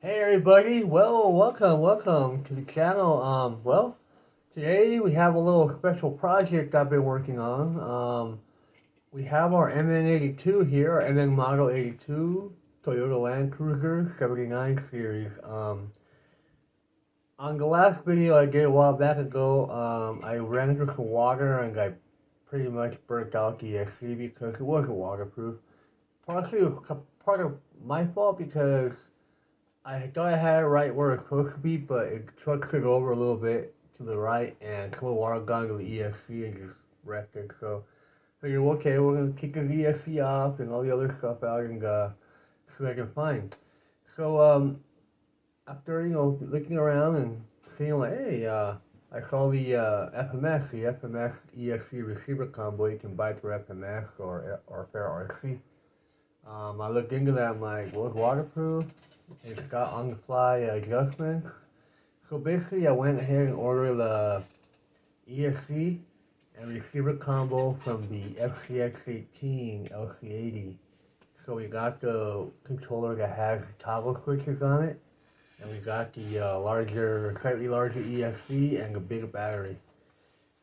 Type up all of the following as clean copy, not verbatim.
Hey everybody, welcome to the channel. Today we have a little special project I've been working on. We have our MN82 here, our MN Model 82 Toyota Land Cruiser 79 series. On the last video I did a while back ago, I ran into some water and I pretty much burnt out the ESC because it wasn't waterproof. Partially it was part of my fault because I thought I had it right where it's supposed to be, but it trucks it over a little bit to the right and some of the water got into the ESC and just wrecked it. So I figured, okay, we're going to kick the ESC off and all the other stuff out and see what I can find. So after, looking around and seeing like, hey, I saw the FMS Esc Receiver combo. You can buy it through FMS or Fair RC. I looked into that, I'm like, well, it's waterproof. It's got on-the-fly adjustments. So basically I went ahead and ordered the ESC and receiver combo from the FCX18 LC80. So we got the controller that has toggle switches on it, and we got the slightly larger ESC and the bigger battery.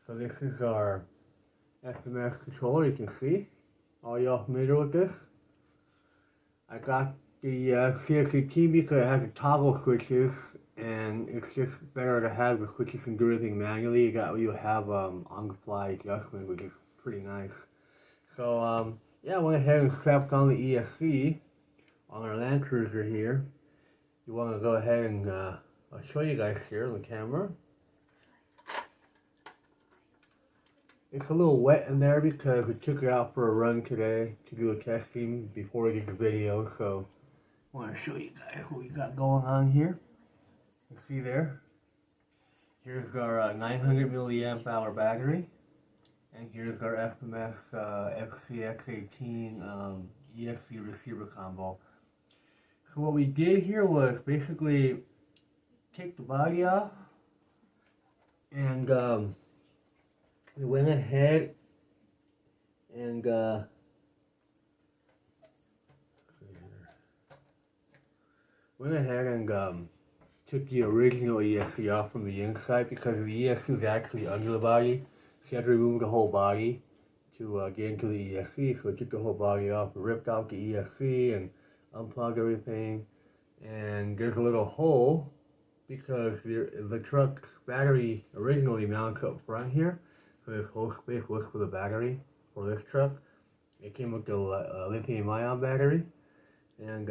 So this is our FMS controller, you can see. All y'all familiar with this? I got the CX18 because it has the toggle switches, and it's just better to have the switches and do everything manually. You have on-the-fly adjustment, which is pretty nice. So yeah, I went ahead and strapped on the ESC on our Land Cruiser here. You want to go ahead and I'll show you guys here on the camera. It's a little wet in there because we took it out for a run today to do a testing before we did the video, so I want to show you guys what we got going on here. You see there? Here's our 900 milliamp hour battery, and here's our FMS FCX18 ESC receiver combo. So what we did here was basically take the body off, and we went ahead and took the original ESC off from the inside because the ESC is actually under the body. So you had to remove the whole body to get into the ESC. So we took the whole body off, ripped out the ESC and unplugged everything. And there's a little hole because the truck's battery originally mounts up front here. So this whole space was for the battery for this truck. It came with the lithium-ion battery, and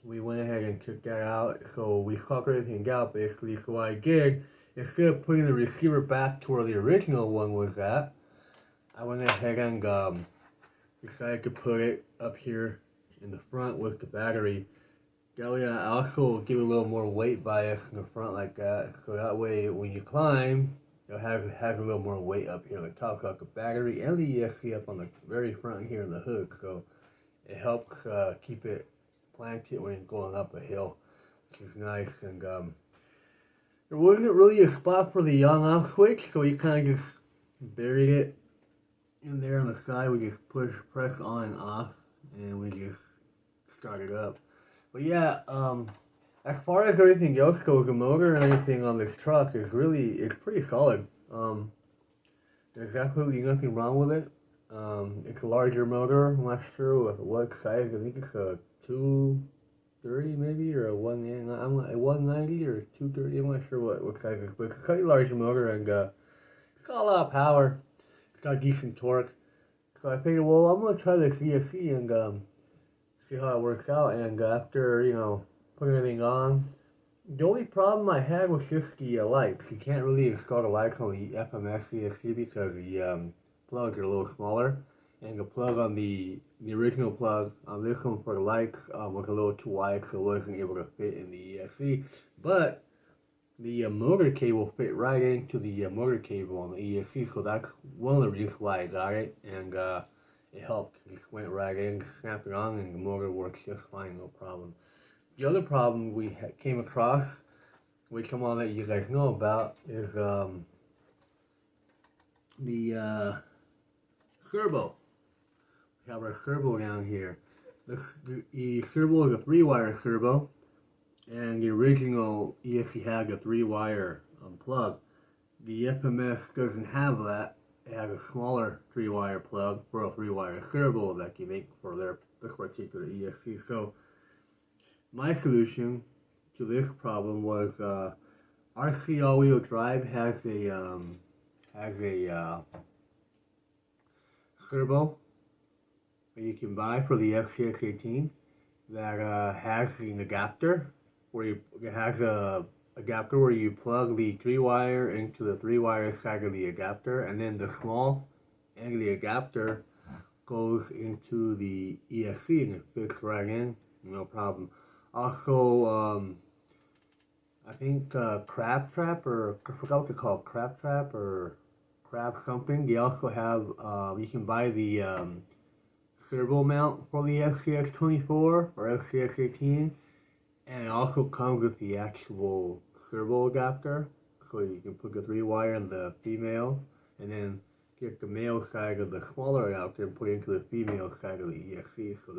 we went ahead and took that out. So we sucked everything out basically. So what I did, instead of putting the receiver back to where the original one was at, I went ahead and decided to put it up here in the front with the battery. That way I also give it a little more weight bias in the front like that. So that way when you climb, it has a little more weight up here on the top. So I got the battery and the ESC up on the very front here in the hood. So it helps keep it planted when you're going up a hill, which is nice. And there wasn't really a spot for the on-off switch, so you kind of just buried it in there on the side. We just press on and off, and we just start it up. But yeah, as far as everything else goes, the motor and everything on this truck is pretty solid. There's absolutely nothing wrong with it. It's a larger motor. I'm not sure what size. I think it's a 230 maybe, or a 190 or 230. I'm not sure what size it is, but it's a quite large motor, and it's got a lot of power. It's got decent torque. So I figured, well, I'm gonna try this ESC and see how it works out. And after putting everything on, the only problem I had was just the lights. You can't really install the lights on the FMS ESC because the plugs are a little smaller, and the plug on the original plug on this one for the lights was a little too wide, so it wasn't able to fit in the ESC. But the motor cable fit right into the motor cable on the ESC, so that's one of the reasons why I got it, and it helped. It just went right in, snapped it on, and the motor works just fine, no problem. The other problem we came across, which I'm gonna let you guys know about, is the servo. We have our servo down here. the servo is a 3-wire servo, and the original ESC had a 3-wire plug. The FMS doesn't have that. It has a smaller 3-wire plug for a 3-wire servo that you make for this particular ESC. So my solution to this problem was RC all-wheel drive has a servo that you can buy for the FCX18 that has an adapter where it has a adapter where you plug the 3-wire into the 3-wire side of the adapter, and then the small end of the adapter goes into the ESC and it fits right in, no problem. Also, I think Crab Trap, or I forgot what they call it, Crab Trap or Crab something. They also have, you can buy the servo mount for the FCX24 or FCX18, and it also comes with the actual servo adapter, so you can put the 3-wire in the female, and then get the male side of the smaller adapter and put it into the female side of the ESC. So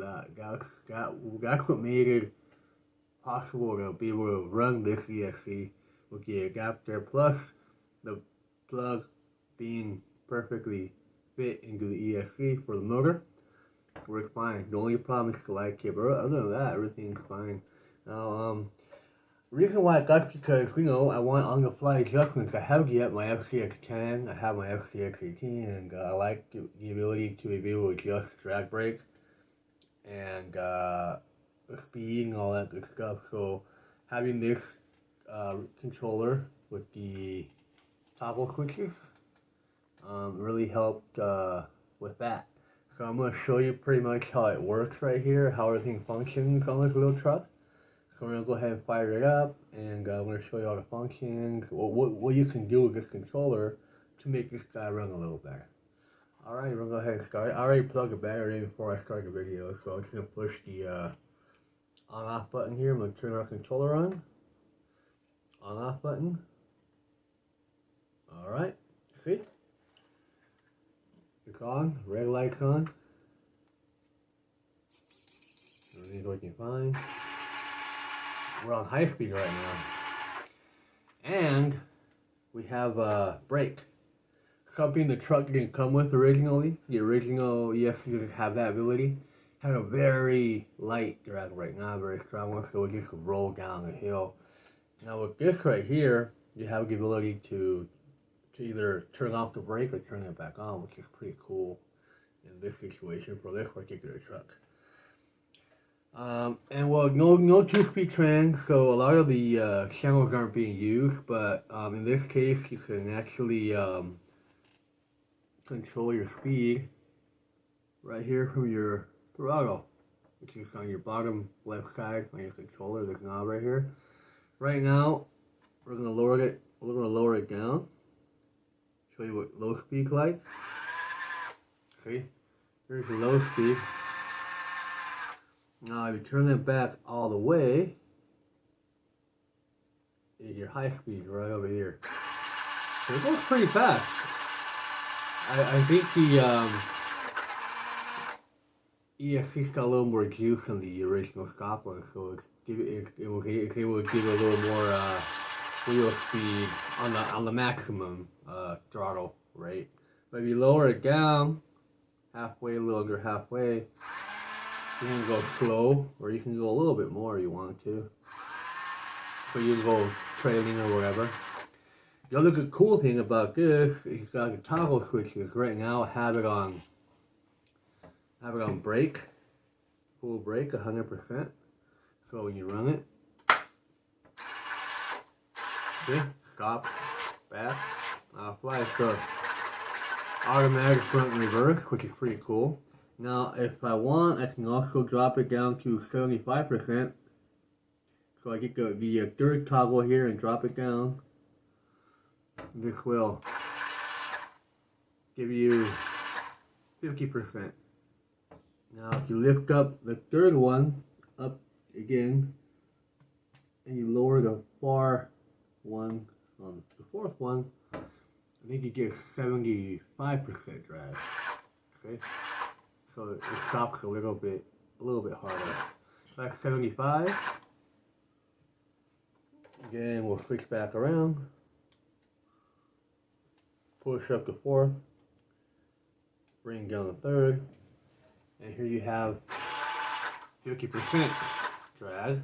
that's what made it possible to be able to run this ESC with the adapter plus the plug being perfectly fit into the ESC for the motor. Works fine. The only problem is the light cable. Other than that, everything's fine. Now, the reason why I got because, you know, I want on-the-fly adjustments. I have yet my FCX10, I have my FCX18, and I like the ability to be able to adjust drag brake and the speed and all that good stuff. So having this controller with the toggle switches really helped with that. So I'm going to show you pretty much how it works right here, how everything functions on this little truck. So we're going to go ahead and fire it up, and I'm going to show you all the functions, what you can do with this controller to make this guy run a little better. Alright, we're going to go ahead and start. I already plugged the battery in before I start the video, so I'm just going to push the on-off button here. I'm going to turn our controller on. On-off button. Alright, see? It's on, red light's on. Everything's working fine. We're on high speed right now. And we have a brake. Something the truck didn't come with originally. The original ESC didn't have that ability. Had a very light drag brake, not a very strong one, so it just roll down the hill. Now with this right here, you have the ability to either turn off the brake or turn it back on, which is pretty cool in this situation for this particular truck. And well, no 2-speed trans, so a lot of the channels aren't being used, but in this case you can actually control your speed right here from your throttle, which is on your bottom left side on your controller. There's a knob right here. Right now we're going to lower it down. Show you what low speed's like. See, here's the low speed. Now if you turn it back all the way, your high speed right over here. So it goes pretty fast. I think the ESC's got a little more juice than the original stock one, so it's able to give a little more wheel speed on the maximum throttle rate. But if you lower it down halfway, a little under halfway, you can go slow, or you can go a little bit more if you want to. So you can go trailing or whatever. The other good cool thing about this is got the toggle switches. Right now I have it on brake, full brake, 100%. So when you run it, see, stop, back, fly. So automatic front and reverse, which is pretty cool. Now, if I want, I can also drop it down to 75%. So I get the third toggle here and drop it down. This will give you 50%. Now, if you lift up the third one up again, and you lower the far one on the fourth one, I think you get 75% drag. Okay? So it stops a little bit a little bit harder. Like 75. Again, we'll switch back around. Push up to 4th. Bring down the 3rd. And here you have 50% drag.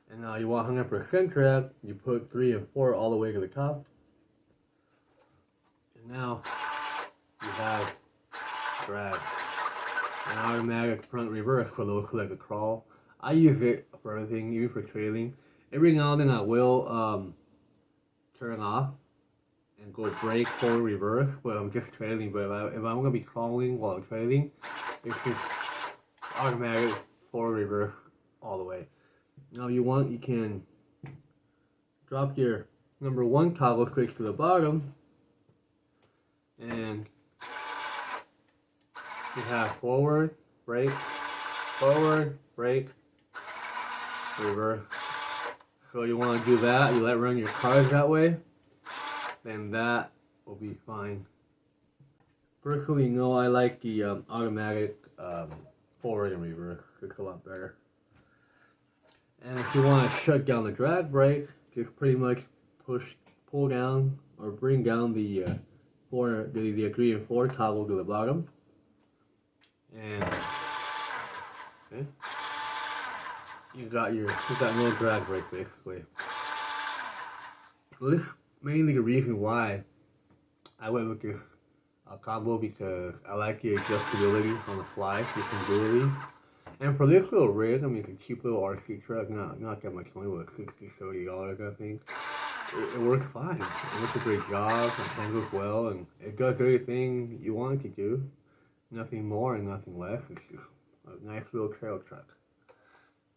And now you want 100% drag. You put 3 and 4 all the way to the top. And now you have drag. An automatic front reverse for those who like to crawl. I use it for everything, even for trailing. Every now and then I will turn off and go brake, forward, reverse, but I'm just trailing. But if I'm going to be crawling while I'm trailing, it's just automatic forward, reverse all the way. Now you can drop your number 1 toggle switch to the bottom, and you have forward, brake, reverse. So you want to do that, you let run your cars that way, then that will be fine. Personally, no, I like the automatic forward and reverse. It's a lot better. And if you want to shut down the drag brake, just pretty much pull down or bring down the 3 and 4 toggle to the bottom. And okay, you got no drag brake basically. Well, this is mainly the reason why I went with this combo, because I like the adjustability on the fly. You can do these. And for this little rig, I mean, it's a cheap little RC truck, not that much money, with $60-$70 I think. It works fine. It does a great job, it handles well, and it does everything you want it to do. Nothing more and nothing less. It's just a nice little trail truck.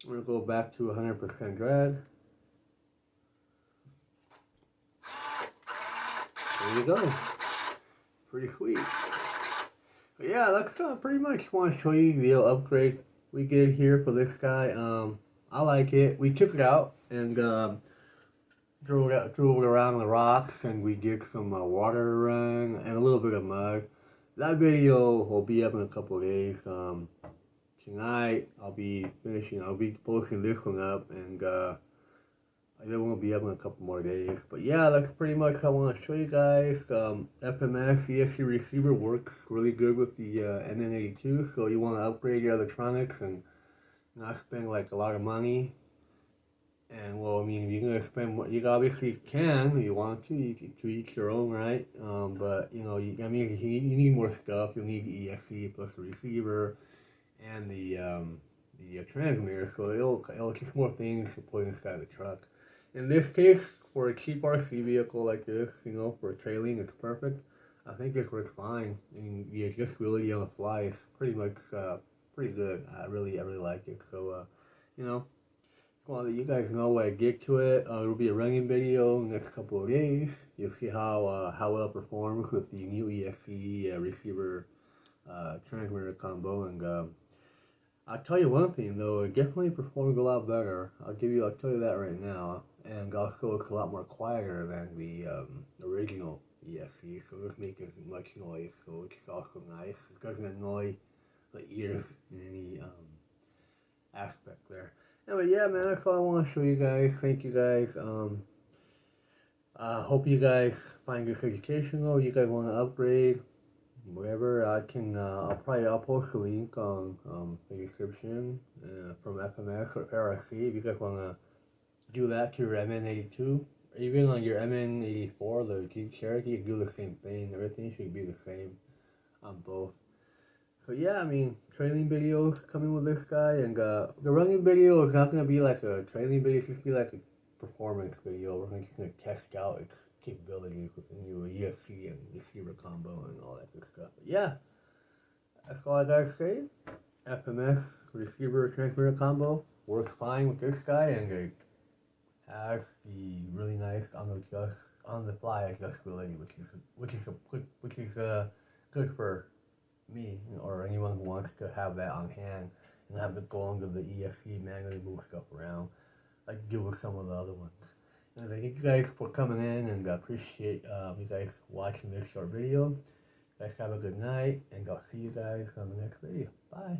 We're going to go back to 100% drag. There you go. Pretty sweet. But yeah, that's pretty much want to show you the little upgrade we did here for this guy. I like it. We took it out and drove it around the rocks, and we did some water run and a little bit of mud. That video will be up in a couple of days. Tonight I'll be posting this one up, and it won't be up in a couple more days. But yeah, that's pretty much what I want to show you guys. FMS Esc Receiver works really good with the MN82, so you want to upgrade your electronics and not spend like a lot of money. And well, I mean, if you're gonna spend what you obviously can, if you want to each your own, right? But you know, you need more stuff. You'll need the ESC plus the receiver and the transmitter. So it'll just more things to put inside the truck. In this case, for a cheap RC vehicle like this, you know, for trailing, it's perfect. I think this works fine. And the adjustability on the fly is pretty much pretty good. I really like it. So you know. Well, you guys know when I get to it. It'll be a running video in the next couple of days. You'll see how well it performs with the new ESC receiver transmitter combo. And I'll tell you one thing though, it definitely performs a lot better. I'll tell you that right now. And also, it's a lot more quieter than the original ESC. So this makes as much noise. So it's also nice. It doesn't annoy the ears in any aspect there. Anyway, yeah, man, that's all I want to show you guys. Thank you guys. Hope you guys find this educational. You guys want to upgrade, whatever. I'll post a link on the description from FMS or RC if you guys want to do that to your MN82. Even on your MN84, the Jeep Cherokee, you do the same thing. Everything should be the same on both. So yeah, I mean, trailing videos coming with this guy, and the running video is not going to be like a trailing video, it's just be like a performance video. We're just going to test out its capabilities with the new ESC and receiver combo and all that good stuff. But yeah, that's all I gotta say. FMS receiver transmitter combo works fine with this guy, and it has the really nice on the fly adjustability, which is good for me or anyone who wants to have that on hand and have it go under the ESC, manually move stuff around like you do with some of the other ones. And I thank you guys for coming in, and I appreciate you guys watching this short video. You guys have a good night, and I'll see you guys on the next video. Bye.